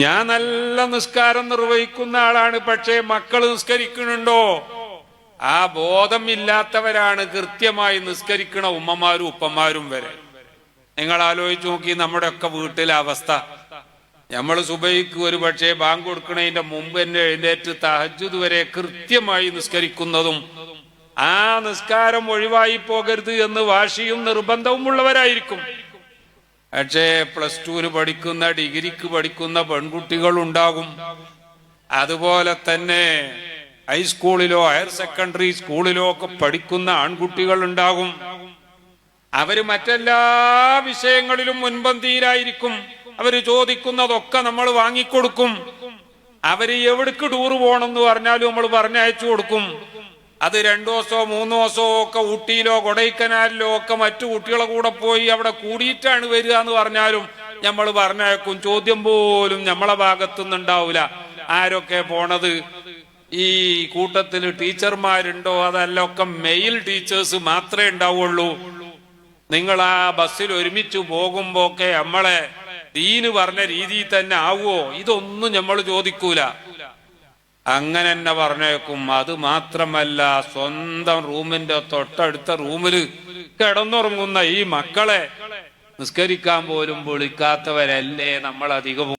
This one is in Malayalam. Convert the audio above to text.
ഞാൻ നല്ല നിസ്കാരം നിർവഹിക്കുന്ന ആളാണ്, പക്ഷേ മക്കൾ നിസ്കരിക്കുന്നുണ്ടോ? ആ ബോധമില്ലാത്തവരാണ് കൃത്യമായി നിസ്കരിക്കണ ഉമ്മമാരും ഉപ്പമാരും വരെ. നിങ്ങൾ ആലോചിച്ച് നോക്കി നമ്മുടെ ഒക്കെ വീട്ടിലെ അവസ്ഥ. നമ്മൾ സുബൈക്ക് ഒരു പക്ഷേ ബാങ്ക് കൊടുക്കണതിന്റെ മുമ്പ് തന്നെ എഴുന്നേറ്റ് തഹജ്ജുദ് വരെ കൃത്യമായി നിസ്കരിക്കുന്നതും ആ നിസ്കാരം ഒഴിവായി പോകരുത് എന്ന് വാശിയും നിർബന്ധവും ഉള്ളവരായിരിക്കും. പക്ഷേ +2 പഠിക്കുന്ന, ഡിഗ്രിക്ക് പഠിക്കുന്ന പെൺകുട്ടികൾ ഉണ്ടാകും. അതുപോലെ തന്നെ ഹൈസ്കൂളിലോ ഹയർ സെക്കൻഡറി സ്കൂളിലോ ഒക്കെ പഠിക്കുന്ന ആൺകുട്ടികൾ ഉണ്ടാകും. അവര് മറ്റെല്ലാ വിഷയങ്ങളിലും മുൻപന്തിയിലായിരിക്കും. അവര് ചോദിക്കുന്നതൊക്കെ നമ്മൾ വാങ്ങിക്കൊടുക്കും. അവര് എവിടേക്ക് ടൂർ പോകണമെന്ന് പറഞ്ഞാലും നമ്മൾ പറഞ്ഞയച്ചു കൊടുക്കും. അത് 2 ദിവസമോ 3 ദിവസമോ ഒക്കെ ഊട്ടിയിലോ കൊടൈക്കനാലിലോ ഒക്കെ മറ്റു കുട്ടികളെ കൂടെ പോയി അവിടെ കൂടിയിട്ടാണ് വരിക എന്ന് പറഞ്ഞാലും നമ്മൾ പറഞ്ഞയക്കും. ചോദ്യം പോലും നമ്മളെ ഭാഗത്തുനിന്നുണ്ടാവില്ല. ആരൊക്കെ പോണത്? ഈ കൂട്ടത്തിൽ ടീച്ചർമാരുണ്ടോ? അതല്ല ഒക്കെ മെയിൽ ടീച്ചേഴ്സ് മാത്രമേ ഉണ്ടാവുള്ളൂ. നിങ്ങൾ ആ ബസ്സിൽ ഒരുമിച്ച് പോകുമ്പോക്കെ നമ്മളെ ദീന് പറഞ്ഞ രീതിയിൽ തന്നെ ആവുമോ? ഇതൊന്നും നമ്മൾ ചോദിക്കൂല. അങ്ങനെ തന്നെ പറഞ്ഞേക്കും. അത് മാത്രമല്ല, സ്വന്തം റൂമിന്റെ തൊട്ടടുത്ത റൂമില് കിടന്നുറങ്ങുന്ന ഈ മക്കളെ നിസ്കരിക്കാൻ പോലും വിളിക്കാത്തവരല്ലേ നമ്മൾ അധികവും.